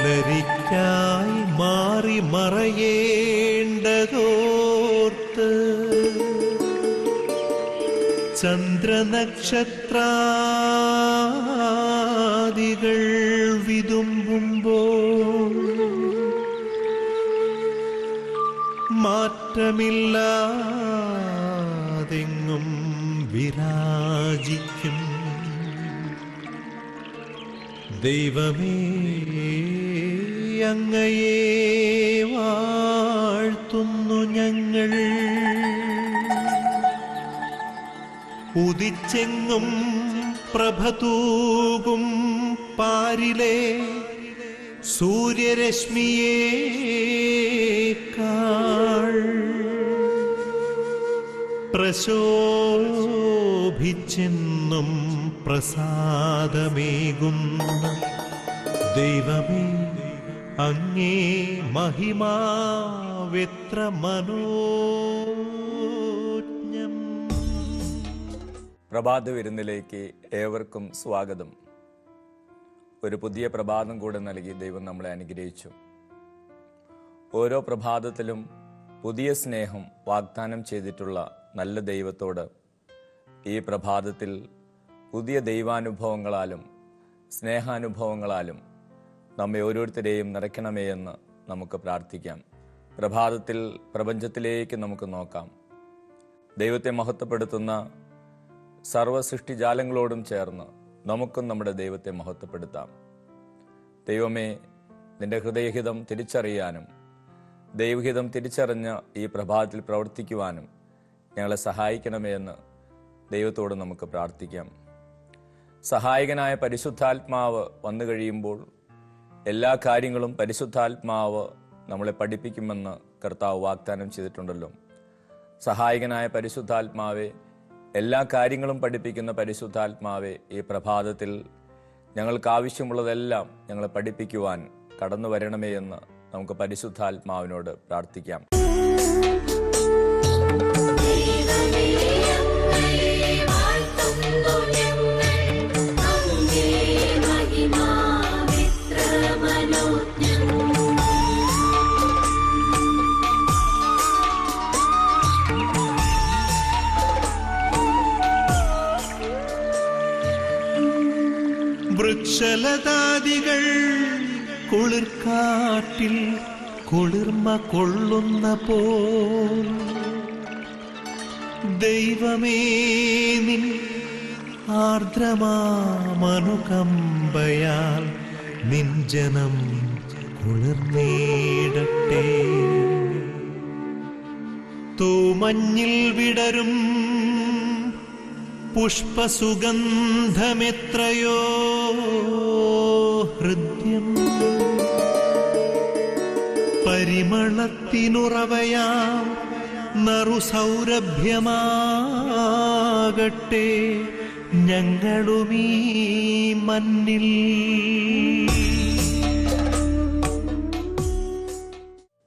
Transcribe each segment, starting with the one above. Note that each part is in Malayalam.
പുലരിക്കായി മാറി മറയേണ്ടതോർത്ത് ചന്ദ്രനക്ഷത്രാദികൾ വിതുമ്പുമ്പോൾ മാറ്റമില്ലാതെങ്ങും വിരാജിക്കും ദൈവമേ, അങ്ങയെ വാഴ്ത്തുന്നു ഞങ്ങൾ. ഉദിച്ചെങ്ങും പ്രഭതൂകും പാരിലെ സൂര്യരശ്മിയേക്കാൾ പ്രശോഭിച്ചെന്നും പ്രസാദമേകുന്ന ദൈവമേ, അങ്ങേ മഹിമാവെത്ര മനോജ്ഞം. പ്രഭാത വിരുന്നിലേക്ക് ഏവർക്കും സ്വാഗതം. ഒരു പുതിയ പ്രഭാതം കൂടെ നൽകി ദൈവം നമ്മളെ അനുഗ്രഹിച്ചു. ഓരോ പ്രഭാതത്തിലും പുതിയ സ്നേഹം വാഗ്ദാനം ചെയ്തിട്ടുള്ള നല്ല ദൈവത്തോട് ഈ പ്രഭാതത്തിൽ പുതിയ ദൈവാനുഭവങ്ങളാലും സ്നേഹാനുഭവങ്ങളാലും നമ്മെ ഓരോരുത്തരെയും നിറയ്ക്കണമേ എന്ന് നമുക്ക് പ്രാർത്ഥിക്കാം. പ്രഭാതത്തിൽ പ്രപഞ്ചത്തിലേക്ക് നമുക്ക് നോക്കാം. ദൈവത്തെ മഹത്വപ്പെടുത്തുന്ന സർവ്വസൃഷ്ടിജാലങ്ങളോടും ചേർന്ന് നമുക്കും നമ്മുടെ ദൈവത്തെ മഹത്വപ്പെടുത്താം. ദൈവമേ, നിന്റെ ഹൃദയഹിതം തിരിച്ചറിയാനും ദൈവഹിതം തിരിച്ചറിഞ്ഞ് ഈ പ്രഭാതത്തിൽ പ്രവർത്തിക്കുവാനും ഞങ്ങളെ സഹായിക്കണമേ എന്ന് ദൈവത്തോട് നമുക്ക് പ്രാർത്ഥിക്കാം. സഹായകനായ പരിശുദ്ധാത്മാവ് വന്നു കഴിയുമ്പോൾ എല്ലാ കാര്യങ്ങളും പരിശുദ്ധാത്മാവ് നമ്മളെ പഠിപ്പിക്കുമെന്ന് കർത്താവ് വാഗ്ദാനം ചെയ്തിട്ടുണ്ടല്ലോ. സഹായകനായ പരിശുദ്ധാത്മാവെ, എല്ലാ കാര്യങ്ങളും പഠിപ്പിക്കുന്ന പരിശുദ്ധാത്മാവെ, ഈ പ്രഭാതത്തിൽ ഞങ്ങൾക്ക് ആവശ്യമുള്ളതെല്ലാം ഞങ്ങളെ പഠിപ്പിക്കുവാൻ കടന്നു വരണമേ എന്ന് നമുക്ക് പരിശുദ്ധാത്മാവിനോട് പ്രാർത്ഥിക്കാം. വൃക്ഷലതാദികൾ കുളിർക്കാറ്റിൽ കുളിർമ കൊള്ളുന്ന പോൽ ദൈവമേ, നിൻ ആർദ്രമാമനുകമ്പയാൽ നിൻ ജനം കുളിർന്നേടട്ടെ. തൂമഞ്ഞിൽ വിടരും പുഷ്പസുഗന്ധമെത്രയോ ഹൃദ്യം, പരിമളത്തിനുറവയാം നറുസൗരഭ്യമാകട്ടെ ഞങ്ങളുമീ മണ്ണിൽ.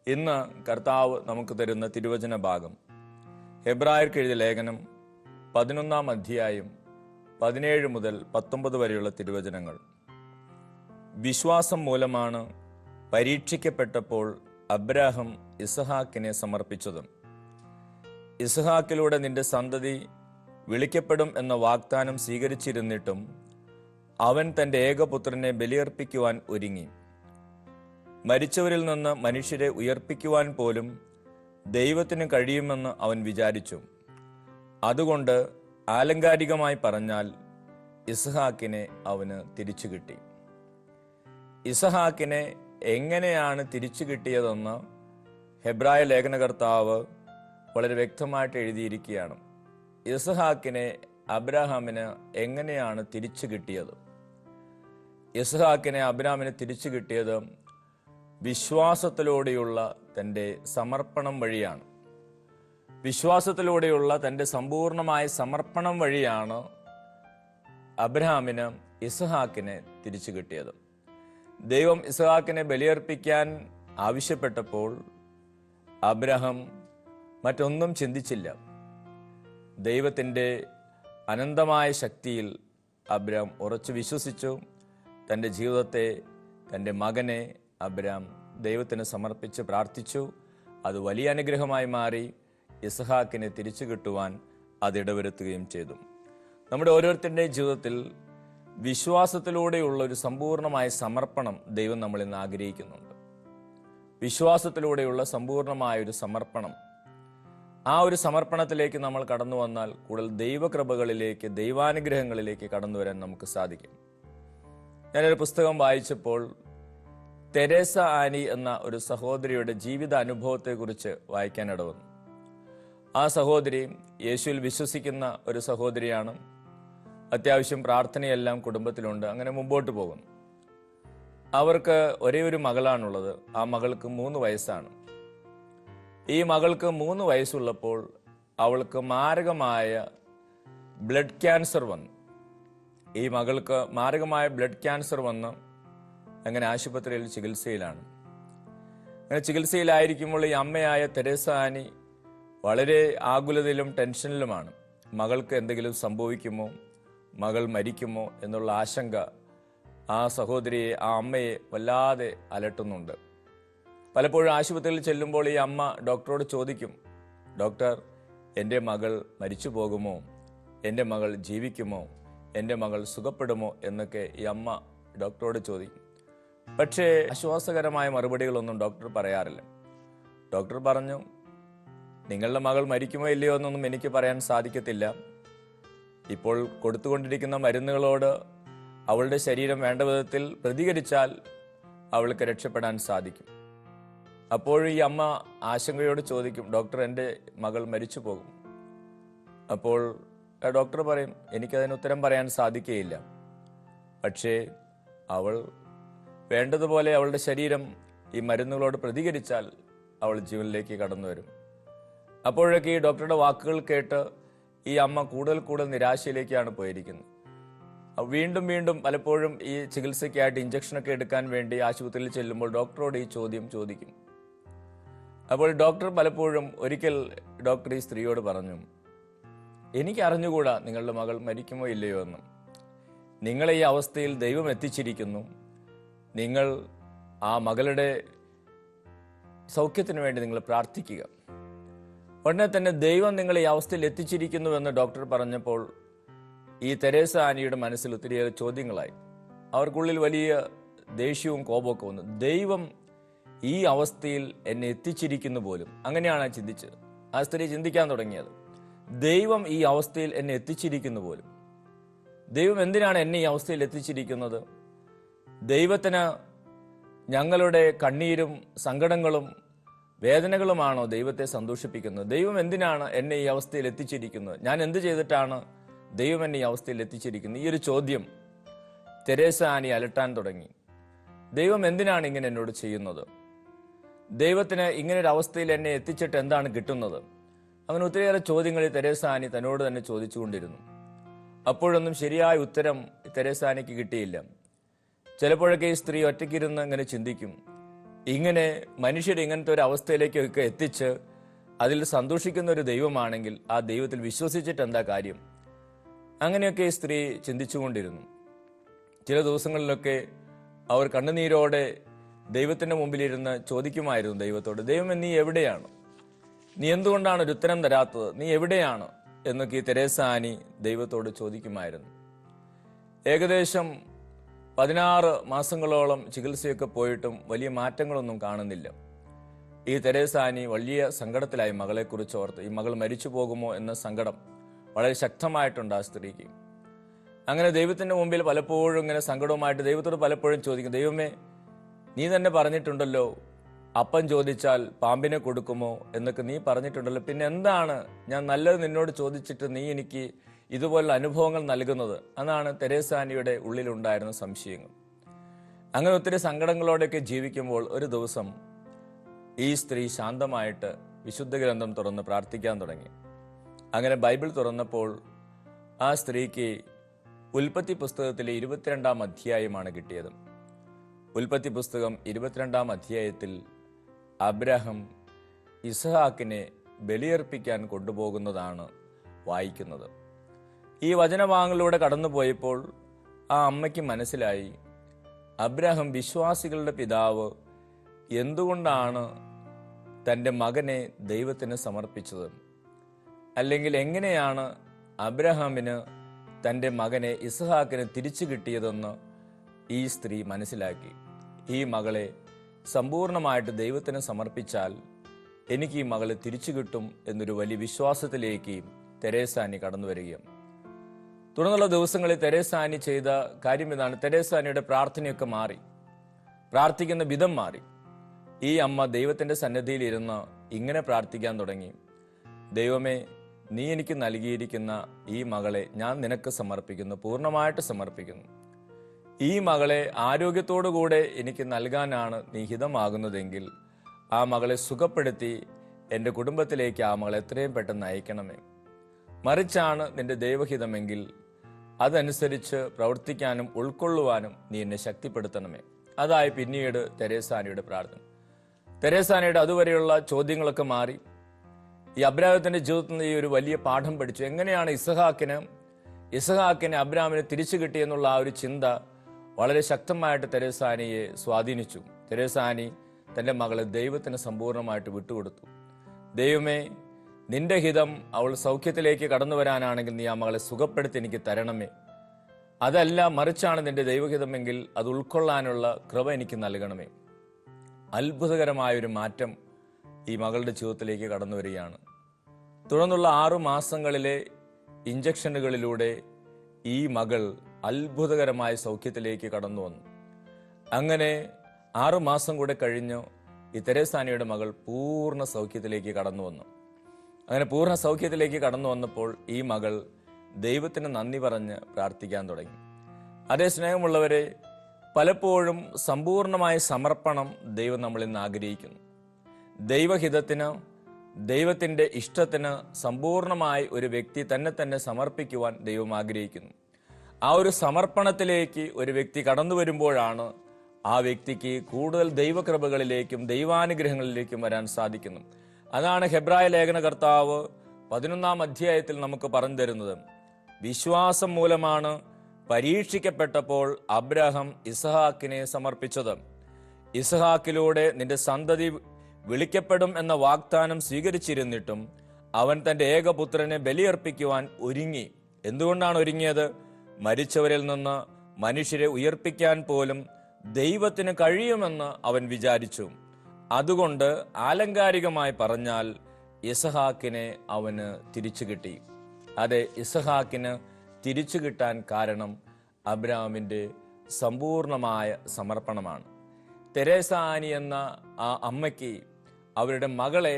ഇന്ന് കർത്താവ് നമുക്ക് തരുന്ന തിരുവചന ഭാഗം ഹെബ്രായർക്ക് എഴുതിയ ലേഖനം 11-ാം അധ്യായം 17 മുതൽ 19 വരെയുള്ള തിരുവചനങ്ങൾ. വിശ്വാസം മൂലമാണ് പരീക്ഷിക്കപ്പെട്ടപ്പോൾ അബ്രാഹാം ഇസ്ഹാക്കിനെ സമർപ്പിച്ചത്. ഇസ്ഹാക്കിലൂടെ നിന്റെ സന്തതി വിളിക്കപ്പെടും എന്ന വാഗ്ദാനം സ്വീകരിച്ചിരുന്നിട്ടും അവൻ തൻ്റെ ഏകപുത്രനെ ബലിയർപ്പിക്കുവാൻ ഒരുങ്ങി. മരിച്ചവരിൽ നിന്ന് മനുഷ്യരെ ഉയർപ്പിക്കുവാൻ പോലും ദൈവത്തിന് കഴിയുമെന്ന് അവൻ വിചാരിച്ചു. അതുകൊണ്ട് ആലങ്കാരികമായി പറഞ്ഞാൽ ഇസ്ഹാക്കിനെ അവന് തിരിച്ചു കിട്ടി. ഇസ്ഹാക്കിനെ എങ്ങനെയാണ് തിരിച്ചു കിട്ടിയതെന്ന് ഹെബ്രായ ലേഖനകർത്താവ് വളരെ വ്യക്തമായിട്ട് എഴുതിയിരിക്കുകയാണ്. ഇസ്ഹാക്കിനെ അബ്രാഹാമിന് എങ്ങനെയാണ് തിരിച്ചു കിട്ടിയത്? ഇസ്ഹാക്കിനെ അബ്രാഹാമിന് തിരിച്ചു കിട്ടിയത് വിശ്വാസത്തിലൂടെയുള്ള തൻ്റെ സമർപ്പണം വഴിയാണ്. വിശ്വാസത്തിലൂടെയുള്ള തൻ്റെ സമ്പൂർണമായ സമർപ്പണം വഴിയാണ് അബ്രാഹാമിന് ഇസ്ഹാക്കിനെ തിരിച്ചു കിട്ടിയത്. ദൈവം ഇസ്ഹാക്കിനെ ബലിയർപ്പിക്കാൻ ആവശ്യപ്പെട്ടപ്പോൾ അബ്രാഹാം മറ്റൊന്നും ചിന്തിച്ചില്ല. ദൈവത്തിൻ്റെ അനന്തമായ ശക്തിയിൽ അബ്രാഹാം ഉറച്ചു വിശ്വസിച്ചു. തൻ്റെ ജീവിതത്തെ, തൻ്റെ മകനെ അബ്രാം ദൈവത്തിന് സമർപ്പിച്ച് പ്രാർത്ഥിച്ചു. അത് വലിയ അനുഗ്രഹമായി മാറി. ഇസ്ഹാക്കിനെ തിരിച്ചു കിട്ടുവാൻ അത് ഇടവരുത്തുകയും ചെയ്തു. നമ്മുടെ ഓരോരുത്തരുടെയും ജീവിതത്തിൽ വിശ്വാസത്തിലൂടെയുള്ള ഒരു സമ്പൂർണമായ സമർപ്പണം ദൈവം നമ്മളിൽ നിന്ന് ആഗ്രഹിക്കുന്നുണ്ട്. വിശ്വാസത്തിലൂടെയുള്ള സമ്പൂർണമായ ഒരു സമർപ്പണം, ആ ഒരു സമർപ്പണത്തിലേക്ക് നമ്മൾ കടന്നു വന്നാൽ കൂടുതൽ ദൈവകൃപകളിലേക്ക്, ദൈവാനുഗ്രഹങ്ങളിലേക്ക് കടന്നു വരാൻ നമുക്ക് സാധിക്കും. ഞാനൊരു പുസ്തകം വായിച്ചപ്പോൾ തെരേസ ആനി എന്ന ഒരു സഹോദരിയുടെ ജീവിത അനുഭവത്തെക്കുറിച്ച് വായിക്കാനിട വന്നു. ആ സഹോദരി യേശുവിൽ വിശ്വസിക്കുന്ന ഒരു സഹോദരിയാണ്. അത്യാവശ്യം പ്രാർത്ഥനയെല്ലാം കുടുംബത്തിലുണ്ട്. അങ്ങനെ മുമ്പോട്ട് പോകുന്നു. അവർക്ക് ഒരേ ഒരു മകളാണുള്ളത്. ആ മകൾക്ക് 3 വയസ്സാണ്. ഈ മകൾക്ക് 3 വയസ്സുള്ളപ്പോൾ അവൾക്ക് മാരകമായ ബ്ലഡ് ക്യാൻസർ വന്നു. ഈ മകൾക്ക് മാരകമായ ബ്ലഡ് ക്യാൻസർ വന്ന് അങ്ങനെ ആശുപത്രിയിൽ ചികിത്സയിലാണ്. അങ്ങനെ ചികിത്സയിലായിരിക്കുമ്പോൾ ഈ അമ്മയായ തെരേസ ആനി വളരെ ആകുലതയിലും ടെൻഷനിലുമാണ്. മകൾക്ക് എന്തെങ്കിലും സംഭവിക്കുമോ, മകൾ മരിക്കുമോ എന്നുള്ള ആശങ്ക ആ സഹോദരിയെ, ആ അമ്മയെ വല്ലാതെ അലട്ടുന്നുണ്ട്. പലപ്പോഴും ആശുപത്രിയിൽ ചെല്ലുമ്പോൾ ഈ അമ്മ ഡോക്ടറോട് ചോദിക്കും, ഡോക്ടർ, എൻ്റെ മകൾ മരിച്ചു പോകുമോ, എൻ്റെ മകൾ ജീവിക്കുമോ, എൻ്റെ മകൾ സുഖപ്പെടുമോ എന്നൊക്കെ ഈ അമ്മ ഡോക്ടറോട് ചോദിക്കും. പക്ഷേ ആശ്വാസകരമായ മറുപടികളൊന്നും ഡോക്ടർ പറയാറില്ല. ഡോക്ടർ പറഞ്ഞു, നിങ്ങളുടെ മകൾ മരിക്കുമോ ഇല്ലയോ എന്നൊന്നും എനിക്ക് പറയാൻ സാധിക്കത്തില്ല. ഇപ്പോൾ കൊടുത്തുകൊണ്ടിരിക്കുന്ന മരുന്നുകളോട് അവളുടെ ശരീരം വേണ്ട വിധത്തിൽ പ്രതികരിച്ചാൽ അവൾക്ക് രക്ഷപ്പെടാൻ സാധിക്കും. അപ്പോഴും ഈ അമ്മ ആശങ്കയോട് ചോദിക്കും, ഡോക്ടർ, എൻ്റെ മകൾ മരിച്ചു പോകും. അപ്പോൾ ഡോക്ടർ പറയും, എനിക്കതിന് ഉത്തരം പറയാൻ സാധിക്കുകയില്ല. പക്ഷേ അവൾ വേണ്ടതുപോലെ അവളുടെ ശരീരം ഈ മരുന്നുകളോട് പ്രതികരിച്ചാൽ അവൾ ജീവനിലേക്ക് കടന്നു വരും. അപ്പോഴൊക്കെ ഈ ഡോക്ടറുടെ വാക്കുകൾ കേട്ട് ഈ അമ്മ കൂടുതൽ നിരാശയിലേക്കാണ് പോയിരിക്കുന്നത്. വീണ്ടും വീണ്ടും പലപ്പോഴും ഈ ചികിത്സയ്ക്കായിട്ട് ഇഞ്ചക്ഷനൊക്കെ എടുക്കാൻ വേണ്ടി ആശുപത്രിയിൽ ചെല്ലുമ്പോൾ ഡോക്ടറോട് ഈ ചോദ്യം ചോദിക്കും. അപ്പോൾ ഡോക്ടർ പലപ്പോഴും ഒരിക്കൽ ഡോക്ടർ ഈ സ്ത്രീയോട് പറഞ്ഞു, എനിക്ക് അറിഞ്ഞുകൂടാ നിങ്ങളുടെ മകൾ മരിക്കുമോ ഇല്ലയോ എന്ന്. നിങ്ങളെ ഈ അവസ്ഥയിൽ ദൈവം എത്തിച്ചിരിക്കുന്നു. നിങ്ങൾ ആ മകളുടെ സൗഖ്യത്തിന് വേണ്ടി നിങ്ങൾ പ്രാർത്ഥിക്കുക. ഉടനെ തന്നെ ദൈവം നിങ്ങളെ ഈ അവസ്ഥയിൽ എത്തിച്ചിരിക്കുന്നുവെന്ന് ഡോക്ടർ പറഞ്ഞപ്പോൾ ഈ തെരേസ ആനിയുടെ മനസ്സിൽ ഒത്തിരിയേറെ ചോദ്യങ്ങളായി. അവർക്കുള്ളിൽ വലിയ ദേഷ്യവും കോപമൊക്കെ വന്നു. ദൈവം ഈ അവസ്ഥയിൽ എന്നെ എത്തിച്ചിരിക്കുന്നു പോലും. അങ്ങനെയാണ് ചിന്തിച്ചത്. ആ സ്ത്രീ ചിന്തിക്കാൻ തുടങ്ങിയത്, ദൈവം ഈ അവസ്ഥയിൽ എന്നെ എത്തിച്ചിരിക്കുന്നു പോലും. ദൈവം എന്തിനാണ് എന്നെ ഈ അവസ്ഥയിൽ എത്തിച്ചിരിക്കുന്നത്? ദൈവത്തിന് ഞങ്ങളുടെ കണ്ണീരും സങ്കടങ്ങളും വേദനകളുമാണോ ദൈവത്തെ സന്തോഷിപ്പിക്കുന്നത്? ദൈവം എന്തിനാണ് എന്നെ ഈ അവസ്ഥയിൽ എത്തിച്ചിരിക്കുന്നത്? ഞാൻ എന്ത് ചെയ്തിട്ടാണ് ദൈവം എന്നെ ഈ അവസ്ഥയിൽ എത്തിച്ചിരിക്കുന്നത്? ഈ ഒരു ചോദ്യം തെരേസ ആനി അലട്ടാൻ തുടങ്ങി. ദൈവം എന്തിനാണ് ഇങ്ങനെ എന്നോട് ചെയ്യുന്നത്? ദൈവത്തിന് ഇങ്ങനെ ഒരു അവസ്ഥയിൽ എന്നെ എത്തിച്ചിട്ട് എന്താണ് കിട്ടുന്നത്? അങ്ങനെ ഒത്തിരിയേറെ ചോദ്യങ്ങൾ തെരേസ ആനി തന്നോട് തന്നെ ചോദിച്ചുകൊണ്ടിരുന്നു. അപ്പോഴൊന്നും ശരിയായ ഉത്തരം തെരേസ ആനിക്ക് കിട്ടിയില്ല. ചിലപ്പോഴൊക്കെ ഈ സ്ത്രീ ഒറ്റയ്ക്കിരുന്ന് ഇങ്ങനെ ചിന്തിക്കും, ഇങ്ങനെ മനുഷ്യർ ഇങ്ങനത്തെ ഒരു അവസ്ഥയിലേക്കൊക്കെ എത്തിച്ച് അതിൽ സന്തോഷിക്കുന്ന ഒരു ദൈവമാണെങ്കിൽ ആ ദൈവത്തിൽ വിശ്വസിച്ചിട്ട് എന്താ കാര്യം? അങ്ങനെയൊക്കെ ഈ സ്ത്രീ ചിന്തിച്ചുകൊണ്ടിരുന്നു. ചില ദിവസങ്ങളിലൊക്കെ അവർ കണ്ണുനീരോടെ ദൈവത്തിന്റെ മുമ്പിലിരുന്ന് ചോദിക്കുമായിരുന്നു ദൈവത്തോട്, ദൈവമേ, നീ എവിടെയാണ്? നീ എന്തുകൊണ്ടാണ് ഒരു ഉത്തരം തരാത്തത്? നീ എവിടെയാണ് എന്നൊക്കെ ഈ തെരേസ ആനി ദൈവത്തോട് ചോദിക്കുമായിരുന്നു. ഏകദേശം 16 മാസങ്ങളോളം ചികിത്സയൊക്കെ പോയിട്ടും വലിയ മാറ്റങ്ങളൊന്നും കാണുന്നില്ല. ഈ തെരേസ ആനി വലിയ സങ്കടത്തിലായി മകളെക്കുറിച്ച് ഓർത്ത്. ഈ മകൾ മരിച്ചു പോകുമോ എന്ന സങ്കടം വളരെ ശക്തമായിട്ടുണ്ട് ആ സ്ത്രീക്ക്. അങ്ങനെ ദൈവത്തിന്റെ മുമ്പിൽ പലപ്പോഴും ഇങ്ങനെ സങ്കടവുമായിട്ട് ദൈവത്തോട് പലപ്പോഴും ചോദിക്കും, ദൈവമേ, നീ തന്നെ പറഞ്ഞിട്ടുണ്ടല്ലോ, അപ്പം ചോദിച്ചാൽ പാമ്പിനെ കൊടുക്കുമോ എന്നൊക്കെ നീ പറഞ്ഞിട്ടുണ്ടല്ലോ, പിന്നെ എന്താണ് ഞാൻ നല്ലത് നിന്നോട് ചോദിച്ചിട്ട് നീ എനിക്ക് ഇതുപോലുള്ള അനുഭവങ്ങൾ നൽകുന്നത്? അതാണ് തെരേസ ആനിയുടെ ഉള്ളിലുണ്ടായിരുന്ന സംശയങ്ങൾ. അങ്ങനെ ഒത്തിരി സങ്കടങ്ങളോടെയൊക്കെ ജീവിക്കുമ്പോൾ ഒരു ദിവസം ഈ സ്ത്രീ ശാന്തമായിട്ട് വിശുദ്ധ ഗ്രന്ഥം തുറന്ന് പ്രാർത്ഥിക്കാൻ തുടങ്ങി. അങ്ങനെ ബൈബിൾ തുറന്നപ്പോൾ ആ സ്ത്രീക്ക് ഉൽപ്പത്തി പുസ്തകത്തിലെ 22-ാം അധ്യായമാണ് കിട്ടിയത്. ഉൽപ്പത്തി പുസ്തകം 22-ാം അധ്യായത്തിൽ അബ്രഹാം ഇസ്ഹാക്കിനെ ബലിയർപ്പിക്കാൻ കൊണ്ടുപോകുന്നതാണ് വായിക്കുന്നത്. ഈ വചനഭാഗങ്ങളിലൂടെ കടന്നുപോയപ്പോൾ ആ അമ്മയ്ക്ക് മനസ്സിലായി, അബ്രഹാം വിശ്വാസികളുടെ പിതാവ് എന്തുകൊണ്ടാണ് തൻ്റെ മകനെ ദൈവത്തിന് സമർപ്പിച്ചത്? അല്ലെങ്കിൽ എങ്ങനെയാണ് അബ്രഹാമിന് തൻ്റെ മകനെ ഇസ്ഹാക്കിന് തിരിച്ചു കിട്ടിയതെന്ന് ഈ സ്ത്രീ മനസ്സിലാക്കി. ഈ മകളെ സമ്പൂർണമായിട്ട് ദൈവത്തിന് സമർപ്പിച്ചാൽ എനിക്ക് ഈ മകളെ തിരിച്ചു കിട്ടും എന്നൊരു വലിയ വിശ്വാസത്തിലേക്ക് തെരേസാനി കടന്നു വരികയാണ്. തുടർന്നുള്ള ദിവസങ്ങളിൽ തെരേസാനി ചെയ്ത കാര്യം ഇതാണ്. തെരേസാനിയുടെ പ്രാർത്ഥനയൊക്കെ മാറി, പ്രാർത്ഥിക്കുന്ന വിധം മാറി. ഈ അമ്മ ദൈവത്തിൻ്റെ സന്നിധിയിൽ ഇരുന്ന് ഇങ്ങനെ പ്രാർത്ഥിക്കാൻ തുടങ്ങി: ദൈവമേ, നീ എനിക്ക് നൽകിയിരിക്കുന്ന ഈ മകളെ ഞാൻ നിനക്ക് സമർപ്പിക്കുന്നു, പൂർണ്ണമായിട്ട് സമർപ്പിക്കുന്നു. ഈ മകളെ ആരോഗ്യത്തോടുകൂടെ എനിക്ക് നൽകാനാണ് നീ ഹിതമാകുന്നതെങ്കിൽ ആ മകളെ സുഖപ്പെടുത്തി എൻ്റെ കുടുംബത്തിലേക്ക് ആ മകളെ എത്രയും പെട്ടെന്ന് അയക്കണമേ. മറിച്ചാണ് നിന്റെ ദൈവഹിതമെങ്കിൽ അതനുസരിച്ച് പ്രവർത്തിക്കാനും ഉൾക്കൊള്ളുവാനും നീ എന്നെ ശക്തിപ്പെടുത്തണമേ. അതായി പിന്നീട് തെരേസാനിയുടെ പ്രാർത്ഥന. തെരേസാനിയുടെ അതുവരെയുള്ള ചോദ്യങ്ങളൊക്കെ മാറി. ഈ അബ്രാഹത്തിന്റെ ജീവിതത്തിൽ നിന്ന് ഈ ഒരു വലിയ പാഠം പഠിച്ചു. എങ്ങനെയാണ് ഇസ്ഹാക്കിനെ അബ്രാമിന് തിരിച്ചു കിട്ടിയെന്നുള്ള ആ ഒരു ചിന്ത വളരെ ശക്തമായിട്ട് തെരേസാനിയെ സ്വാധീനിച്ചു. തെരേസാനി തൻ്റെ മകളെ ദൈവത്തിന് സമ്പൂർണ്ണമായിട്ട് വിട്ടുകൊടുത്തു. ദൈവമേ, നിന്റെ ഹിതം അവൾ സൗഖ്യത്തിലേക്ക് കടന്നു വരാനാണെങ്കിൽ നീ ആ മകളെ സുഖപ്പെടുത്തി എനിക്ക് തരണമേ. അതല്ല, മറിച്ചാണ് നിന്റെ ദൈവഹിതമെങ്കിൽ അത് ഉൾക്കൊള്ളാനുള്ള കൃപ എനിക്ക് നൽകണമേ. അത്ഭുതകരമായൊരു മാറ്റം ഈ മകളുടെ ജീവിതത്തിലേക്ക് കടന്നു വരികയാണ്. തുടർന്നുള്ള 6 മാസങ്ങളിലെ ഇഞ്ചക്ഷനുകളിലൂടെ ഈ മകൾ അത്ഭുതകരമായ സൗഖ്യത്തിലേക്ക് കടന്നു വന്നു. അങ്ങനെ 6 മാസം കൂടെ കഴിഞ്ഞു ഈ തെരേസാനിയുടെ മകൾ പൂർണ്ണ സൗഖ്യത്തിലേക്ക് കടന്നു വന്നു. അങ്ങനെ പൂർണ്ണ സൗഖ്യത്തിലേക്ക് കടന്നു വന്നപ്പോൾ ഈ മകൾ ദൈവത്തിന് നന്ദി പറഞ്ഞ് പ്രാർത്ഥിക്കാൻ തുടങ്ങി. അതേ സ്നേഹമുള്ളവരെ, പലപ്പോഴും സമ്പൂർണമായ സമർപ്പണം ദൈവം നമ്മളിൽ നിന്ന് ആഗ്രഹിക്കുന്നു. ദൈവഹിതത്തിന്, ദൈവത്തിൻ്റെ ഇഷ്ടത്തിന് സമ്പൂർണമായി ഒരു വ്യക്തി തന്നെ സമർപ്പിക്കുവാൻ ദൈവം ആഗ്രഹിക്കുന്നു. ആ ഒരു സമർപ്പണത്തിലേക്ക് ഒരു വ്യക്തി കടന്നു വരുമ്പോഴാണ് ആ വ്യക്തിക്ക് കൂടുതൽ ദൈവകൃപകളിലേക്കും ദൈവാനുഗ്രഹങ്ങളിലേക്കും വരാൻ സാധിക്കുന്നു. അതാണ് ഹെബ്രായ ലേഖന കർത്താവ് 11-ാം അധ്യായത്തിൽ നമുക്ക് പറഞ്ഞു തരുന്നത്. വിശ്വാസം മൂലമാണ് പരീക്ഷിക്കപ്പെട്ടപ്പോൾ അബ്രഹാം ഇസ്ഹാക്കിനെ സമർപ്പിച്ചത്. ഇസ്ഹാക്കിലൂടെ നിന്റെ സന്തതി വിളിക്കപ്പെടും എന്ന വാഗ്ദാനം സ്വീകരിച്ചിരുന്നിട്ടും അവൻ തന്റെ ഏകപുത്രനെ ബലിയർപ്പിക്കുവാൻ ഒരുങ്ങി. എന്തുകൊണ്ടാണ് ഒരുങ്ങിയത്? മരിച്ചവരിൽ നിന്ന് മനുഷ്യരെ ഉയർപ്പിക്കാൻ പോലും ദൈവത്തിന് കഴിയുമെന്ന് അവൻ വിചാരിച്ചു. അതുകൊണ്ട് ആലങ്കാരികമായി പറഞ്ഞാൽ ഇസ്ഹാക്കിനെ അവന് തിരിച്ചു കിട്ടി. അതെ, ഇസ്ഹാക്കിന് തിരിച്ചു കിട്ടാൻ കാരണം അബ്രാമിൻ്റെ സമ്പൂർണമായ സമർപ്പണമാണ്. തെരേസാനി എന്ന ആ അമ്മയ്ക്ക് അവരുടെ മകളെ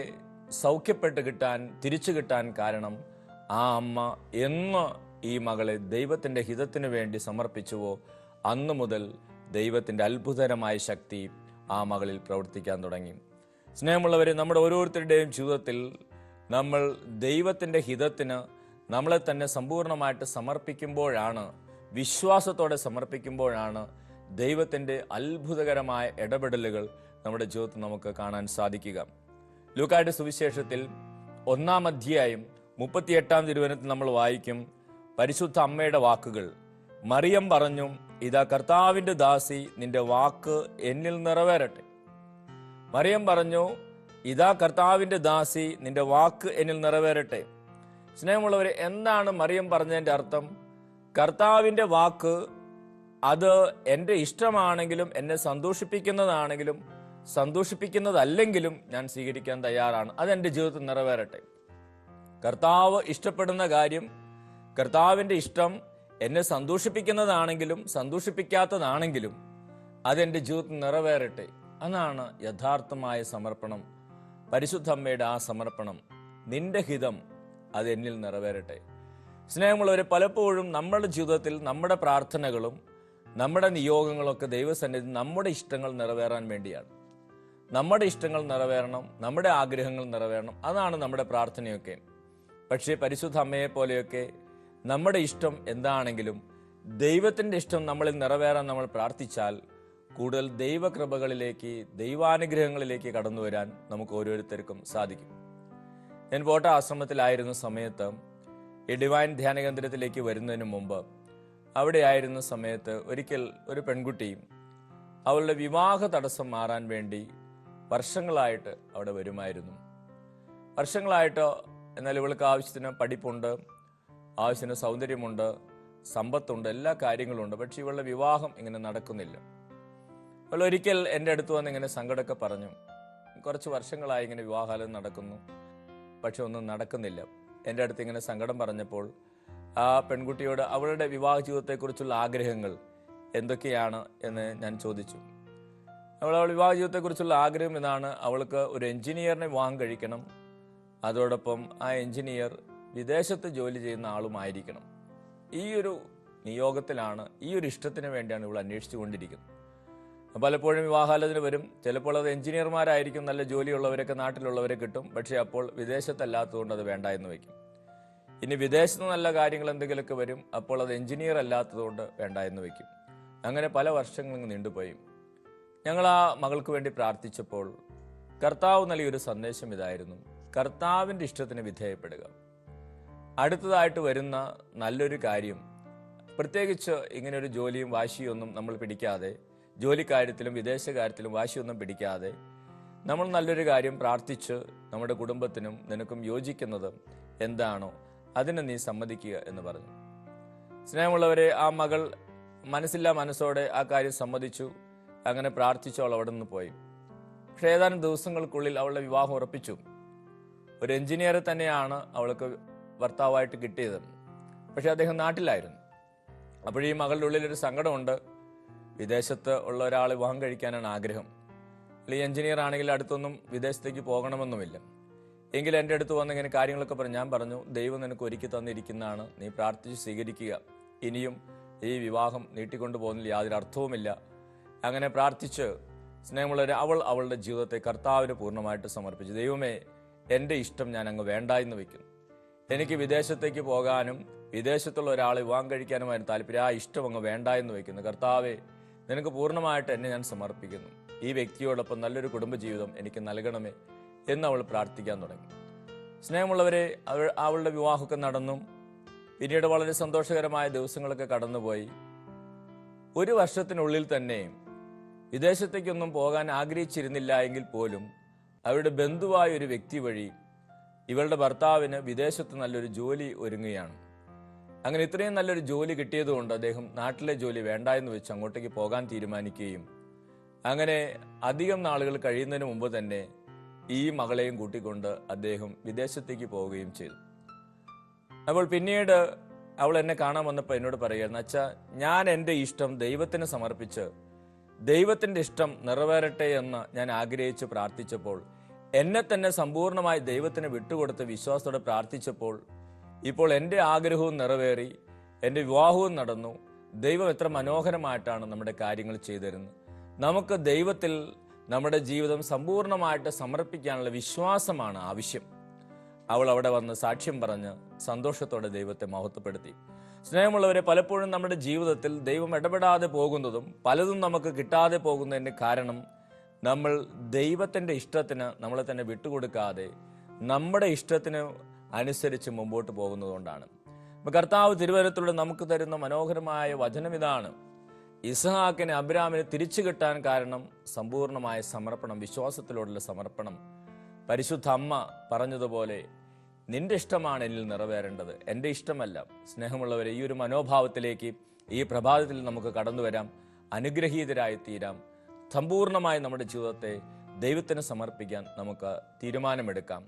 സൗഖ്യപ്പെട്ട് കിട്ടാൻ, തിരിച്ചു കിട്ടാൻ കാരണം ആ അമ്മ എന്ന് ഈ മകളെ ദൈവത്തിൻ്റെ ഹിതത്തിനു വേണ്ടി സമർപ്പിച്ചുവോ അന്നു മുതൽ ദൈവത്തിൻ്റെ അത്ഭുതകരമായ ശക്തി ആ മകളിൽ പ്രവർത്തിക്കാൻ തുടങ്ങി. സ്നേഹമുള്ളവരെ, നമ്മുടെ ഓരോരുത്തരുടെയും ജീവിതത്തിൽ നമ്മൾ ദൈവത്തിൻ്റെ ഹിതത്തിന് നമ്മളെ തന്നെ സമ്പൂർണമായിട്ട് സമർപ്പിക്കുമ്പോഴാണ്, വിശ്വാസത്തോടെ സമർപ്പിക്കുമ്പോഴാണ് ദൈവത്തിൻ്റെ അത്ഭുതകരമായ ഇടപെടലുകൾ നമ്മുടെ ജീവിതത്തിൽ നമുക്ക് കാണാൻ സാധിക്കുക. ലൂക്കായുടെ സുവിശേഷത്തിൽ 1-ാം അധ്യായം 38-ാം തിരുവചനത്തിൽ നമ്മൾ വായിക്കും പരിശുദ്ധ അമ്മയുടെ വാക്കുകൾ. മറിയം പറഞ്ഞു, ഇതാ കർത്താവിൻ്റെ ദാസി, നിന്റെ വാക്ക് എന്നിൽ നിറവേറട്ടെ. മറിയം പറഞ്ഞു, ഇതാ കർത്താവിൻ്റെ ദാസി, നിന്റെ വാക്ക് എന്നിൽ നിറവേറട്ടെ. സ്നേഹമുള്ളവരെ, എന്താണ് മറിയം പറഞ്ഞതിൻ്റെ അർത്ഥം? കർത്താവിൻ്റെ വാക്ക് അത് എൻ്റെ ഇഷ്ടമാണെങ്കിലും എന്നെ സന്തോഷിപ്പിക്കുന്നതാണെങ്കിലും സന്തോഷിപ്പിക്കുന്നതല്ലെങ്കിലും ഞാൻ സ്വീകരിക്കാൻ തയ്യാറാണ്. അതെൻ്റെ ജീവിതത്തിൽ നിറവേറട്ടെ. കർത്താവ് ഇഷ്ടപ്പെടുന്ന കാര്യം, കർത്താവിൻ്റെ ഇഷ്ടം എന്നെ സന്തോഷിപ്പിക്കുന്നതാണെങ്കിലും സന്തോഷിപ്പിക്കാത്തതാണെങ്കിലും അതെൻ്റെ ജീവിതത്തിൽ നിറവേറട്ടെ. അതാണ് യഥാർത്ഥമായ സമർപ്പണം. പരിശുദ്ധ അമ്മയുടെ ആ സമർപ്പണം, നിന്റെ ഹിതം അത് എന്നിൽ നിറവേറട്ടെ. സ്നേഹമുള്ളവരെ, പലപ്പോഴും നമ്മുടെ ജീവിതത്തിൽ നമ്മുടെ പ്രാർത്ഥനകളും നമ്മുടെ നിയോഗങ്ങളൊക്കെ ദൈവസന്നിധി നമ്മുടെ ഇഷ്ടങ്ങൾ നിറവേറാൻ വേണ്ടിയാണ്. നമ്മുടെ ഇഷ്ടങ്ങൾ നിറവേറണം, നമ്മുടെ ആഗ്രഹങ്ങൾ നിറവേറണം, അതാണ് നമ്മുടെ പ്രാർത്ഥനയൊക്കെ. പക്ഷേ പരിശുദ്ധ അമ്മയെ പോലെയൊക്കെ നമ്മുടെ ഇഷ്ടം എന്താണെങ്കിലും ദൈവത്തിൻ്റെ ഇഷ്ടം നമ്മളിൽ നിറവേറാൻ നമ്മൾ പ്രാർത്ഥിച്ചാൽ കൂടുതൽ ദൈവകൃപകളിലേക്ക്, ദൈവാനുഗ്രഹങ്ങളിലേക്ക് കടന്നു വരാൻ നമുക്ക് ഓരോരുത്തർക്കും സാധിക്കും. ഞാൻ ബോട്ട ആശ്രമത്തിലായിരുന്ന സമയത്ത് ഈ ഡിവൈൻ ധ്യാന കേന്ദ്രത്തിലേക്ക് വരുന്നതിന് മുമ്പ് അവിടെ ആയിരുന്ന സമയത്ത് ഒരിക്കൽ ഒരു പെൺകുട്ടി അവളുടെ വിവാഹ തടസ്സം മാറാൻ വേണ്ടി വർഷങ്ങളായിട്ട് അവിടെ വരുമായിരുന്നു. വർഷങ്ങളായിട്ട് എന്നാൽ ഇവൾക്ക് ആവശ്യത്തിന് പഠിപ്പുണ്ട്, ആവശ്യത്തിന് സൗന്ദര്യമുണ്ട്, സമ്പത്തുണ്ട്, എല്ലാ കാര്യങ്ങളുണ്ട്. പക്ഷെ ഇവളുടെ വിവാഹം ഇങ്ങനെ നടക്കുന്നില്ല. അവൾ ഒരിക്കൽ എൻ്റെ അടുത്ത് വന്ന് ഇങ്ങനെ സങ്കടമൊക്കെ പറഞ്ഞു. കുറച്ച് വർഷങ്ങളായി ഇങ്ങനെ വിവാഹാലോചന നടക്കുന്നു, പക്ഷെ ഒന്നും നടക്കുന്നില്ല. എൻ്റെ അടുത്ത് ഇങ്ങനെ സങ്കടം പറഞ്ഞപ്പോൾ ആ പെൺകുട്ടിയോട് അവളുടെ വിവാഹ ജീവിതത്തെക്കുറിച്ചുള്ള ആഗ്രഹങ്ങൾ എന്തൊക്കെയാണ് എന്ന് ഞാൻ ചോദിച്ചു. അവളുടെ വിവാഹ ജീവിതത്തെക്കുറിച്ചുള്ള ആഗ്രഹം ഇതാണ്: അവൾക്ക് ഒരു എഞ്ചിനീയറിനെ വിവാഹം കഴിക്കണം, അതോടൊപ്പം ആ എഞ്ചിനീയർ വിദേശത്ത് ജോലി ചെയ്യുന്ന ആളുമായിരിക്കണം. ഈ ഒരു നിയോഗത്തിലാണ്, ഈ ഒരു ഇഷ്ടത്തിന് വേണ്ടിയാണ് ഇവൾ അന്വേഷിച്ചു കൊണ്ടിരിക്കുന്നത്. പലപ്പോഴും വിവാഹാലോചന വരും. ചിലപ്പോൾ അത് എഞ്ചിനീയർമാരായിരിക്കും, നല്ല ജോലിയുള്ളവരൊക്കെ നാട്ടിലുള്ളവരെ കിട്ടും. പക്ഷേ അപ്പോൾ വിദേശത്തല്ലാത്തതുകൊണ്ട് അത് വേണ്ട എന്ന് വയ്ക്കും. ഇനി വിദേശത്ത് നല്ല കാര്യങ്ങൾ എന്തെങ്കിലുമൊക്കെ വരും, അപ്പോൾ അത് എഞ്ചിനീയർ അല്ലാത്തതുകൊണ്ട് വേണ്ട എന്ന് വയ്ക്കും. അങ്ങനെ പല വർഷങ്ങളും നീണ്ടുപോയി. ഞങ്ങൾ ആ മകൾക്ക് വേണ്ടി പ്രാർത്ഥിച്ചപ്പോൾ കർത്താവ് നൽകിയൊരു സന്ദേശം ഇതായിരുന്നു: കർത്താവിൻ്റെ ഇഷ്ടത്തിന് വിധേയപ്പെടുക. അടുത്തതായിട്ട് വരുന്ന നല്ലൊരു കാര്യം, പ്രത്യേകിച്ച് ഇങ്ങനെയൊരു ജോലിയും വാശിയൊന്നും നമ്മൾ പിടിക്കാതെ, ജോലിക്കാര്യത്തിലും വിദേശ കാര്യത്തിലും വാശിയൊന്നും പിടിക്കാതെ നമ്മൾ നല്ലൊരു കാര്യം പ്രാർത്ഥിച്ച് നമ്മുടെ കുടുംബത്തിനും നിനക്കും യോജിക്കുന്നത് എന്താണോ അതിനെ നീ സമ്മതിക്കുക എന്ന് പറഞ്ഞു. സ്നേഹമുള്ളവരെ, ആ മകൾ മനസ്സില്ലാ മനസ്സോടെ ആ കാര്യം സമ്മതിച്ചു. അങ്ങനെ പ്രാർത്ഥിച്ചു അവൾ അവിടെ നിന്ന് പോയി. പക്ഷേ ഏതാനും ദിവസങ്ങൾക്കുള്ളിൽ അവളുടെ വിവാഹം ഉറപ്പിച്ചു. ഒരു എഞ്ചിനീയറെ തന്നെയാണ് അവൾക്ക് ഭർത്താവായിട്ട് കിട്ടിയത്. പക്ഷെ അദ്ദേഹം നാട്ടിലായിരുന്നു. അപ്പോഴീ മകളുടെ ഉള്ളിലൊരു സങ്കടമുണ്ട്. വിദേശത്ത് ഉള്ള ഒരാളെ വിവാഹം കഴിക്കാനാണ് ആഗ്രഹം. അല്ലെങ്കിൽ എഞ്ചിനീയർ ആണെങ്കിൽ അടുത്തൊന്നും വിദേശത്തേക്ക് പോകണമെന്നുമില്ല. എങ്കിൽ എൻ്റെ അടുത്ത് വന്ന് ഇങ്ങനെ കാര്യങ്ങളൊക്കെ പറഞ്ഞു. ഞാൻ പറഞ്ഞു, ദൈവം നിനക്ക് ഒരുക്കി തന്നിരിക്കുന്നതാണ്, നീ പ്രാർത്ഥിച്ച് സ്വീകരിക്കുക. ഇനിയും ഈ വിവാഹം നീട്ടിക്കൊണ്ടു പോകുന്നതിൽ യാതൊരു അർത്ഥവുമില്ല. അങ്ങനെ പ്രാർത്ഥിച്ച് സ്നേഹമുള്ളവരെ അവളുടെ ജീവിതത്തെ കർത്താവിന് പൂർണ്ണമായിട്ട് സമർപ്പിച്ചു. ദൈവമേ, എൻ്റെ ഇഷ്ടം ഞാൻ അങ്ങ് വേണ്ട എന്ന് വയ്ക്കുന്നു. എനിക്ക് വിദേശത്തേക്ക് പോകാനും വിദേശത്തുള്ള ഒരാളെ വിവാഹം കഴിക്കാനുമായിരുന്നു താല്പര്യം. ആ ഇഷ്ടം അങ്ങ് വേണ്ട എന്ന് വയ്ക്കുന്നു. കർത്താവെ, നിനക്ക് പൂർണ്ണമായിട്ട് എന്നെ ഞാൻ സമർപ്പിക്കുന്നു. ഈ വ്യക്തിയോടൊപ്പം നല്ലൊരു കുടുംബജീവിതം എനിക്ക് നൽകണമേ എന്ന് അവൾ പ്രാർത്ഥിക്കാൻ തുടങ്ങി. സ്നേഹമുള്ളവരെ, അവളുടെ വിവാഹമൊക്കെ നടന്നു. പിന്നീട് വളരെ സന്തോഷകരമായ ദിവസങ്ങളൊക്കെ കടന്നുപോയി. ഒരു വർഷത്തിനുള്ളിൽ തന്നെ വിദേശത്തേക്കൊന്നും പോകാൻ ആഗ്രഹിച്ചിരുന്നില്ല എങ്കിൽ പോലും അവരുടെ ബന്ധുവായ ഒരു വ്യക്തി വഴി ഇവളുടെ ഭർത്താവിന് വിദേശത്ത് നല്ലൊരു ജോലി ഒരുങ്ങുകയാണ്. അങ്ങനെ ഇത്രയും നല്ലൊരു ജോലി കിട്ടിയതുകൊണ്ട് അദ്ദേഹം നാട്ടിലെ ജോലി വേണ്ട എന്ന് വെച്ച് അങ്ങോട്ടേക്ക് പോകാൻ തീരുമാനിക്കുകയും അങ്ങനെ അധികം നാളുകൾ കഴിയുന്നതിന് മുമ്പ് തന്നെ ഈ മകളെയും കൂട്ടിക്കൊണ്ട് അദ്ദേഹം വിദേശത്തേക്ക് പോവുകയും ചെയ്തു. അപ്പോൾ പിന്നീട് അവൾ എന്നെ കാണാൻ വന്നപ്പോൾ എന്നോട് പറയുകയായിരുന്നു, അച്ഛാ, ഞാൻ എൻ്റെ ഇഷ്ടം ദൈവത്തിന് സമർപ്പിച്ച് ദൈവത്തിൻ്റെ ഇഷ്ടം നിറവേറട്ടെ എന്ന് ഞാൻ ആഗ്രഹിച്ച് പ്രാർത്ഥിച്ചപ്പോൾ, എന്നെ തന്നെ സമ്പൂർണ്ണമായി ദൈവത്തിന് വിട്ടുകൊടുത്ത് വിശ്വാസത്തോടെ പ്രാർത്ഥിച്ചപ്പോൾ ഇപ്പോൾ എൻ്റെ ആഗ്രഹവും നിറവേറി, എൻ്റെ വിവാഹവും നടന്നു. ദൈവം എത്ര മനോഹരമായിട്ടാണ് നമ്മുടെ കാര്യങ്ങൾ ചെയ്തിരുന്നത്. നമുക്ക് ദൈവത്തിൽ നമ്മുടെ ജീവിതം സമ്പൂർണ്ണമായിട്ട് സമർപ്പിക്കാനുള്ള വിശ്വാസമാണ് ആവശ്യം. അവൾ അവിടെ വന്ന് സാക്ഷ്യം പറഞ്ഞ് സന്തോഷത്തോടെ ദൈവത്തെ മഹത്വപ്പെടുത്തി. സ്നേഹമുള്ളവരെ, പലപ്പോഴും നമ്മുടെ ജീവിതത്തിൽ ദൈവം ഇടപെടാതെ പോകുന്നതും പലതും നമുക്ക് കിട്ടാതെ പോകുന്നതിൻ്റെ കാരണം നമ്മൾ ദൈവത്തിൻ്റെ ഇഷ്ടത്തിന് നമ്മളെ തന്നെ വിട്ടുകൊടുക്കാതെ നമ്മുടെ ഇഷ്ടത്തിന് അനുസരിച്ച് മുമ്പോട്ട് പോകുന്നതുകൊണ്ടാണ്. കർത്താവ് തിരുവചനത്തിലൂടെ നമുക്ക് തരുന്ന മനോഹരമായ വചനം ഇതാണ്: ഇസ്ഹാക്കിനെ അബ്രാമിന് തിരിച്ചു കിട്ടാൻ കാരണം സമ്പൂർണമായ സമർപ്പണം, വിശ്വാസത്തിലോടുള്ള സമർപ്പണം. പരിശുദ്ധ അമ്മ പറഞ്ഞതുപോലെ, നിന്റെ ഇഷ്ടമാണ് എന്നിൽ നിറവേറേണ്ടത്, എൻ്റെ ഇഷ്ടമല്ല. സ്നേഹമുള്ളവരെ, ഈ ഒരു മനോഭാവത്തിലേക്ക് ഈ പ്രഭാതത്തിൽ നമുക്ക് കടന്നു വരാം, അനുഗ്രഹീതരായി തീരാം. സമ്പൂർണമായി നമ്മുടെ ജീവിതത്തെ ദൈവത്തിന് സമർപ്പിക്കാൻ നമുക്ക് തീരുമാനമെടുക്കാം.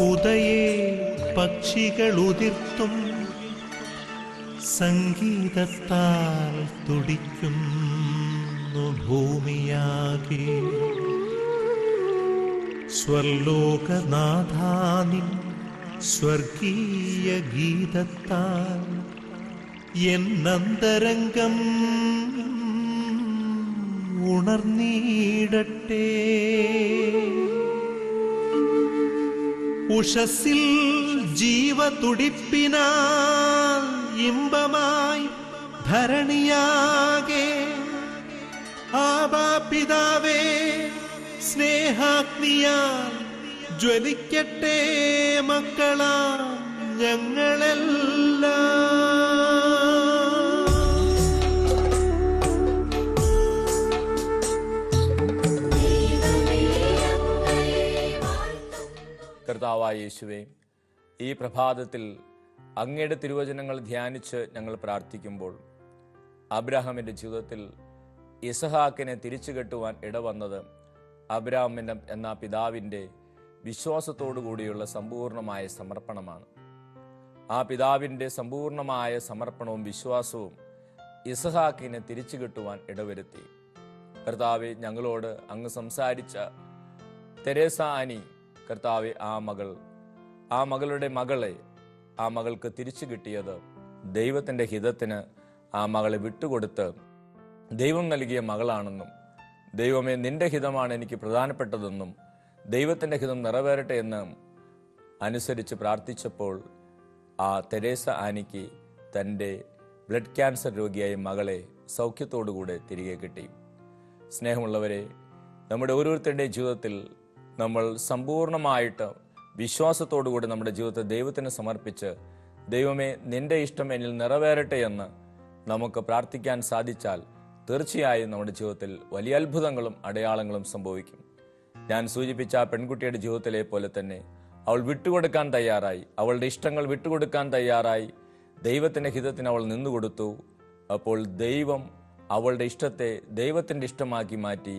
ഉദയേ പക്ഷികൾ ഉതിർത്തും സംഗീതത്താൽ തുടിക്കുന്നു ഭൂമിയാകെ. സ്വർലോകനാഥാനിൻ സ്വർഗീയ ഗീതത്താൽ എന്നന്തരംഗം ഉണർന്നീടട്ടെ. ഉഷസ്സിൽ ജീവതുടിപ്പിനാൽ ഇമ്പമായി ധരണിയാകെ ആബാ പിതാവേ സ്നേഹാഗ്നിയാൽ ജ്വലിക്കട്ടെ മക്കളാം ഞങ്ങളെല്ലാം. കർത്താവായ യേശുവേ, ഈ പ്രഭാതത്തിൽ അങ്ങയുടെ തിരുവചനങ്ങൾ ധ്യാനിച്ച് ഞങ്ങൾ പ്രാർത്ഥിക്കുമ്പോൾ അബ്രാഹാമിൻ്റെ ജീവിതത്തിൽ ഇസഹാക്കിനെ തിരിച്ചു കെട്ടുവാൻ ഇടവന്നത് അബ്രാഹാമിൻ്റെ എന്ന പിതാവിൻ്റെ വിശ്വാസത്തോടു കൂടിയുള്ള സമ്പൂർണമായ സമർപ്പണമാണ്. ആ പിതാവിൻ്റെ സമ്പൂർണമായ സമർപ്പണവും വിശ്വാസവും ഇസഹാക്കിനെ തിരിച്ചു കെട്ടുവാൻ ഇടവരുത്തി. കർത്താവെ, ഞങ്ങളോട് അങ്ങ് സംസാരിച്ച തെരേസ ആനി കർത്താവെ, ആ മകളുടെ മകളെ ആ മകൾക്ക് തിരിച്ചു കിട്ടിയത് ദൈവത്തിൻ്റെ ഹിതത്തിന് ആ മകളെ വിട്ടുകൊടുത്ത് ദൈവം നൽകിയ മകളാണെന്നും, ദൈവമേ നിന്റെ ഹിതമാണ് എനിക്ക് പ്രധാനപ്പെട്ടതെന്നും ദൈവത്തിൻ്റെ ഹിതം നിറവേറട്ടെ എന്നും അനുസരിച്ച് പ്രാർത്ഥിച്ചപ്പോൾ ആ തെരേസ ആനിക്ക് തൻ്റെ ബ്ലഡ് ക്യാൻസർ രോഗിയായ മകളെ സൗഖ്യത്തോടുകൂടെ തിരികെ കിട്ടി. സ്നേഹമുള്ളവരെ, നമ്മുടെ ഓരോരുത്തരുടെയും ജീവിതത്തിൽ നമ്മൾ സമ്പൂർണമായിട്ട് വിശ്വാസത്തോടുകൂടി നമ്മുടെ ജീവിതത്തെ ദൈവത്തിന് സമർപ്പിച്ച് ദൈവമേ നിന്റെ ഇഷ്ടം എന്നിൽ നിറവേറട്ടെ എന്ന് നമുക്ക് പ്രാർത്ഥിക്കാൻ സാധിച്ചാൽ തീർച്ചയായും നമ്മുടെ ജീവിതത്തിൽ വലിയ അത്ഭുതങ്ങളും അടയാളങ്ങളും സംഭവിക്കും. ഞാൻ സൂചിപ്പിച്ച ആ പെൺകുട്ടിയുടെ ജീവിതത്തിലെ പോലെ തന്നെ അവൾ വിട്ടുകൊടുക്കാൻ തയ്യാറായി, അവളുടെ ഇഷ്ടങ്ങൾ വിട്ടുകൊടുക്കാൻ തയ്യാറായി, ദൈവത്തിൻ്റെ ഹിതത്തിന് അവൾ നിന്നുകൊടുത്തു. അപ്പോൾ ദൈവം അവളുടെ ഇഷ്ടത്തെ ദൈവത്തിൻ്റെ ഇഷ്ടമാക്കി മാറ്റി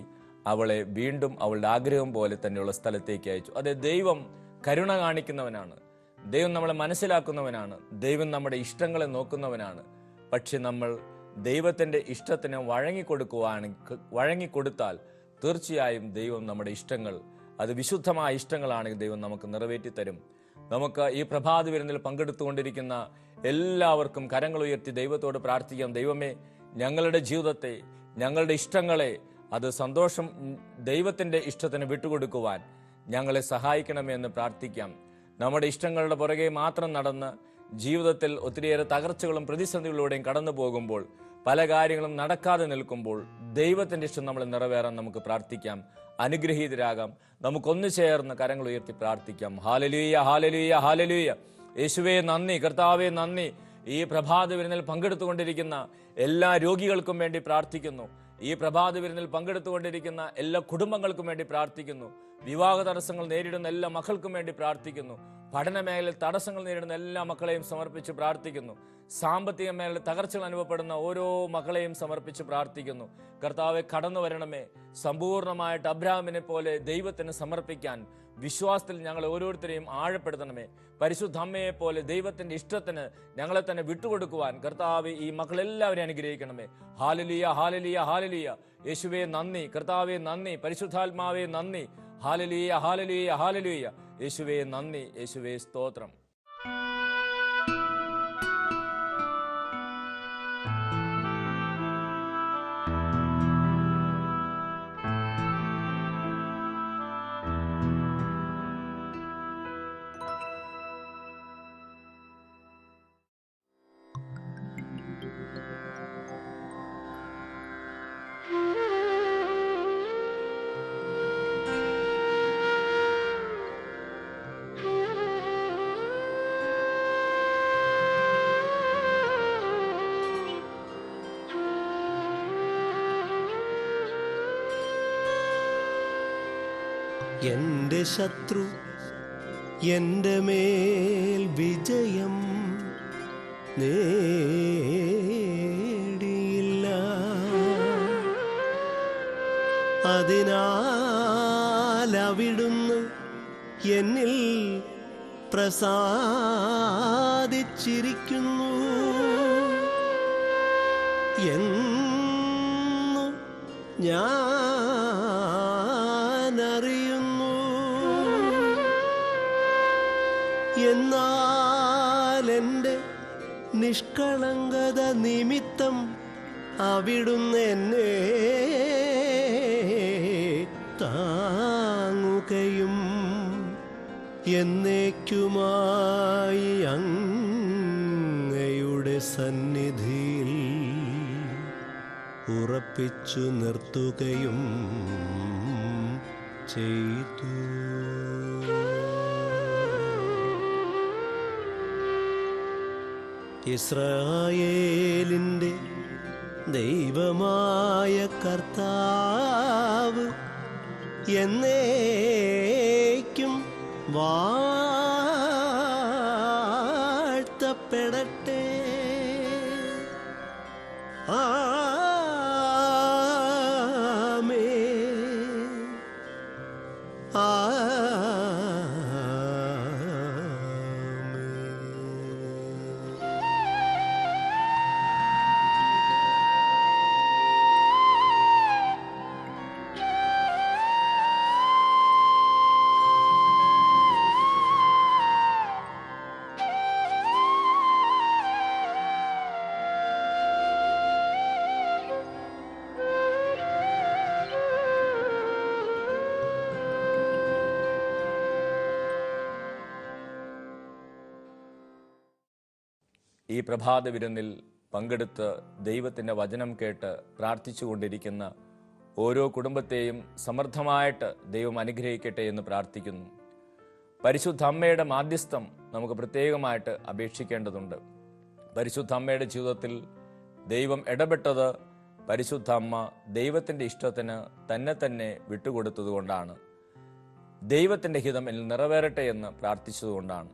അവളെ വീണ്ടും അവളുടെ ആഗ്രഹം പോലെ തന്നെയുള്ള സ്ഥലത്തേക്ക് അയച്ചു. അതെ, ദൈവം കരുണ കാണിക്കുന്നവനാണ്, ദൈവം നമ്മളെ മനസ്സിലാക്കുന്നവനാണ്, ദൈവം നമ്മുടെ ഇഷ്ടങ്ങളെ നോക്കുന്നവനാണ്. പക്ഷെ നമ്മൾ ദൈവത്തിൻ്റെ ഇഷ്ടത്തിന് വഴങ്ങിക്കൊടുത്താൽ തീർച്ചയായും ദൈവം നമ്മുടെ ഇഷ്ടങ്ങൾ, അത് വിശുദ്ധമായ ഇഷ്ടങ്ങളാണെങ്കിൽ ദൈവം നമുക്ക് നിറവേറ്റി തരും. നമുക്ക് ഈ പ്രഭാത വിരുന്നിൽ പങ്കെടുത്തുകൊണ്ടിരിക്കുന്ന എല്ലാവർക്കും കരങ്ങൾ ഉയർത്തി ദൈവത്തോട് പ്രാർത്ഥിക്കാം. ദൈവമേ, ഞങ്ങളുടെ ജീവിതത്തെ, ഞങ്ങളുടെ ഇഷ്ടങ്ങളെ അത് സന്തോഷം ദൈവത്തിൻ്റെ ഇഷ്ടത്തിന് വിട്ടുകൊടുക്കുവാൻ ഞങ്ങളെ സഹായിക്കണമെന്ന് പ്രാർത്ഥിക്കാം. നമ്മുടെ ഇഷ്ടങ്ങളുടെ പുറകെ മാത്രം നടന്ന് ജീവിതത്തിൽ ഒത്തിരിയേറെ തകർച്ചകളും പ്രതിസന്ധികളിലൂടെയും കടന്നു പോകുമ്പോൾ, പല കാര്യങ്ങളും നടക്കാതെ നിൽക്കുമ്പോൾ ദൈവത്തിൻ്റെ ഇഷ്ടം നമ്മൾ നിറവേറാൻ നമുക്ക് പ്രാർത്ഥിക്കാം. അനുഗ്രഹീതരാകാം. നമുക്കൊന്നു ചേർന്ന് കരങ്ങൾ ഉയർത്തി പ്രാർത്ഥിക്കാം. Hallelujah, hallelujah, hallelujah. യേശുവേ നന്ദി, കർത്താവേ നന്ദി. ഈ പ്രഭാത വിരുന്നിൽ പങ്കെടുത്തുകൊണ്ടിരിക്കുന്ന എല്ലാ രോഗികൾക്കും വേണ്ടി പ്രാർത്ഥിക്കുന്നു. ഈ പ്രഭാത വിരുന്നിൽ പങ്കെടുത്തുകൊണ്ടിരിക്കുന്ന എല്ലാ കുടുംബങ്ങൾക്കും വേണ്ടി പ്രാർത്ഥിക്കുന്നു. വിവാഹ തടസ്സങ്ങൾ നേരിടുന്ന എല്ലാ മക്കൾക്കും വേണ്ടി പ്രാർത്ഥിക്കുന്നു. പഠന മേഖലയിൽ തടസ്സങ്ങൾ നേരിടുന്ന എല്ലാ മക്കളെയും സമർപ്പിച്ച് പ്രാർത്ഥിക്കുന്നു. സാമ്പത്തിക മേഖലയിൽ തകർച്ചകൾ അനുഭവപ്പെടുന്ന ഓരോ മക്കളെയും സമർപ്പിച്ച് പ്രാർത്ഥിക്കുന്നു. കർത്താവെ, കടന്നു വരണമേ. സമ്പൂർണമായിട്ട് അബ്രാഹാമിനെ പോലെ ദൈവത്തിന് സമർപ്പിക്കാൻ വിശ്വാസത്തിൽ ഞങ്ങൾ ഓരോരുത്തരെയും ആഴപ്പെടുത്തണമേ. പരിശുദ്ധ അമ്മയെ പോലെ ദൈവത്തിന്റെ ഇഷ്ടത്തിന് ഞങ്ങളെ തന്നെ വിട്ടുകൊടുക്കുവാൻ കർത്താവെ ഈ മക്കളെല്ലാവരെയും അനുഗ്രഹിക്കണമേ. Hallelujah, hallelujah, hallelujah. യേശുവേ നന്ദി, കർത്താവെ നന്ദി, പരിശുദ്ധാത്മാവേ നന്ദി. Hallelujah, hallelujah, hallelujah. യേശുവേ നന്ദി, യേശുവേ സ്തോത്രം. എന്റെ ശത്രു എന്റെ മേൽ വിജയം നേടിയില്ല, അതിനാൽ അവിടുന്ന് എന്നിൽ പ്രസാദിച്ചിരിക്കുന്നു എന്നു ഞാനറിയുന്നു. എന്നാൽ എൻ്റെ നിഷ്കളങ്കത നിമിത്തം അവിടുന്ന് എന്നെ താങ്ങുകയും എന്നേക്കുമായി അങ്ങയുടെ സന്നിധിയിൽ ഉറപ്പിച്ചു നിർത്തുകയും ചെയ്തു. ഇസ്രായേലിൻ്റെ ദൈവമായ കർത്താവ് എന്നേക്കും വാഴ്ത്തപ്പെടട്ടെ. ആമേൻ. ഈ പ്രഭാത വിരുന്നിൽ പങ്കെടുത്ത് ദൈവത്തിൻ്റെ വചനം കേട്ട് പ്രാർത്ഥിച്ചുകൊണ്ടിരിക്കുന്ന ഓരോ കുടുംബത്തെയും സമൃദ്ധമായിട്ട് ദൈവം അനുഗ്രഹിക്കട്ടെ എന്ന് പ്രാർത്ഥിക്കുന്നു. പരിശുദ്ധ അമ്മയുടെ മാധ്യസ്ഥം നമുക്ക് പ്രത്യേകമായിട്ട് അപേക്ഷിക്കേണ്ടതുണ്ട്. പരിശുദ്ധ അമ്മയുടെ ജീവിതത്തിൽ ദൈവം ഇടപെട്ടത് പരിശുദ്ധ അമ്മ ദൈവത്തിൻ്റെ ഇഷ്ടത്തിന് തന്നെ വിട്ടുകൊടുത്തതുകൊണ്ടാണ്. ദൈവത്തിൻ്റെ ഹിതം എന്നിൽ നിറവേറട്ടെ എന്ന് പ്രാർത്ഥിച്ചതുകൊണ്ടാണ്.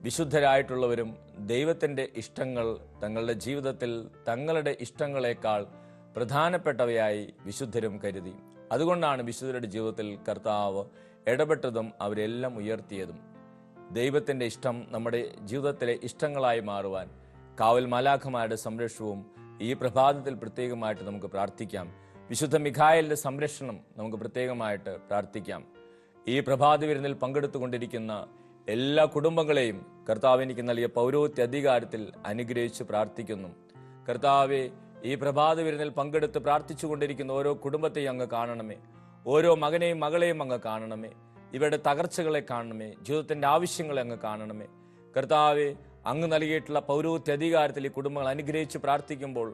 വിശുദ്ധരായിട്ടുള്ളവരും ദൈവത്തിൻ്റെ ഇഷ്ടങ്ങൾ തങ്ങളുടെ ജീവിതത്തിൽ തങ്ങളുടെ ഇഷ്ടങ്ങളെക്കാൾ പ്രധാനപ്പെട്ടവയായി വിശുദ്ധരും കരുതി. അതുകൊണ്ടാണ് വിശുദ്ധരുടെ ജീവിതത്തിൽ കർത്താവ് ഇടപെട്ടതും അവരെല്ലാം ഉയർത്തിയതും. ദൈവത്തിൻ്റെ ഇഷ്ടം നമ്മുടെ ജീവിതത്തിലെ ഇഷ്ടങ്ങളായി മാറുവാൻ കാവൽ മാലാഖമാരുടെ സംരക്ഷണവും ഈ പ്രഭാതത്തിൽ പ്രത്യേകമായിട്ട് നമുക്ക് പ്രാർത്ഥിക്കാം. വിശുദ്ധ മിഖായേലിന്റെ സംരക്ഷണം നമുക്ക് പ്രത്യേകമായിട്ട് പ്രാർത്ഥിക്കാം. ഈ പ്രഭാത വിരുന്നിൽ പങ്കെടുത്തുകൊണ്ടിരിക്കുന്ന എല്ലാ കുടുംബങ്ങളെയും കർത്താവ് എനിക്ക് നൽകിയ പൗരോഹിത്യ അധികാരത്തിൽ അനുഗ്രഹിച്ച് പ്രാർത്ഥിക്കുന്നു. കർത്താവെ, ഈ പ്രഭാത വിരുന്നിൽ പങ്കെടുത്ത് പ്രാർത്ഥിച്ചു കൊണ്ടിരിക്കുന്ന ഓരോ കുടുംബത്തെയും അങ്ങ് കാണണമേ. ഓരോ മകനെയും മകളെയും അങ്ങ് കാണണമേ. ഇവരുടെ തകർച്ചകളെ കാണണമേ. ജീവിതത്തിന്റെ ആവശ്യങ്ങളെ അങ്ങ് കാണണമേ. കർത്താവെ, അങ്ങ് നൽകിയിട്ടുള്ള പൗരോഹിത്യ അധികാരത്തിൽ ഈ കുടുംബങ്ങൾ അനുഗ്രഹിച്ച് പ്രാർത്ഥിക്കുമ്പോൾ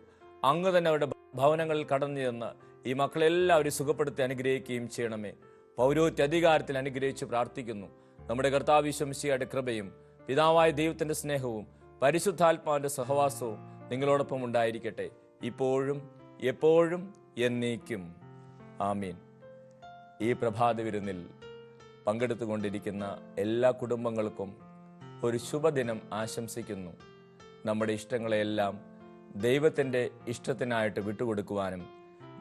അങ്ങ് തന്നെ അവരുടെ ഭവനങ്ങളിൽ കടന്നു ചെന്ന് ഈ മക്കളെല്ലാവരും സുഖപ്പെടുത്തി അനുഗ്രഹിക്കുകയും ചെയ്യണമേ. പൗരോഹിത്യ അധികാരത്തിൽ അനുഗ്രഹിച്ച് പ്രാർത്ഥിക്കുന്നു. നമ്മുടെ കർത്താവ് യേശു മിശിഹായുടെ കൃപയും പിതാവായ ദൈവത്തിന്റെ സ്നേഹവും പരിശുദ്ധാത്മാവിന്റെ സഹവാസവും നിങ്ങളോടൊപ്പം ഉണ്ടായിരിക്കട്ടെ, ഇപ്പോഴും എപ്പോഴും എന്നേക്കും. ആമീൻ. ഈ പ്രഭാത വിരുന്നിൽ പങ്കെടുത്തുകൊണ്ടിരിക്കുന്ന എല്ലാ കുടുംബങ്ങൾക്കും ഒരു ശുഭദിനം ആശംസിക്കുന്നു. നമ്മുടെ ഇഷ്ടങ്ങളെയെല്ലാം ദൈവത്തിൻ്റെ ഇഷ്ടത്തിനായിട്ട് വിട്ടുകൊടുക്കുവാനും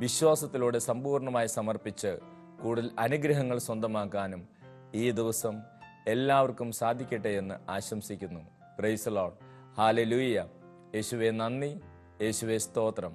വിശ്വാസത്തിലൂടെ സമ്പൂർണ്ണമായി സമർപ്പിച്ച് കൂടുതൽ അനുഗ്രഹങ്ങൾ സ്വന്തമാക്കാനും ഈ ദിവസം എല്ലാവർക്കും സാധിക്കട്ടെ എന്ന് ആശംസിക്കുന്നു. Praise the Lord. ഹല്ലേലൂയ. യേശുവേ നന്ദി, യേശുവേ സ്തോത്രം.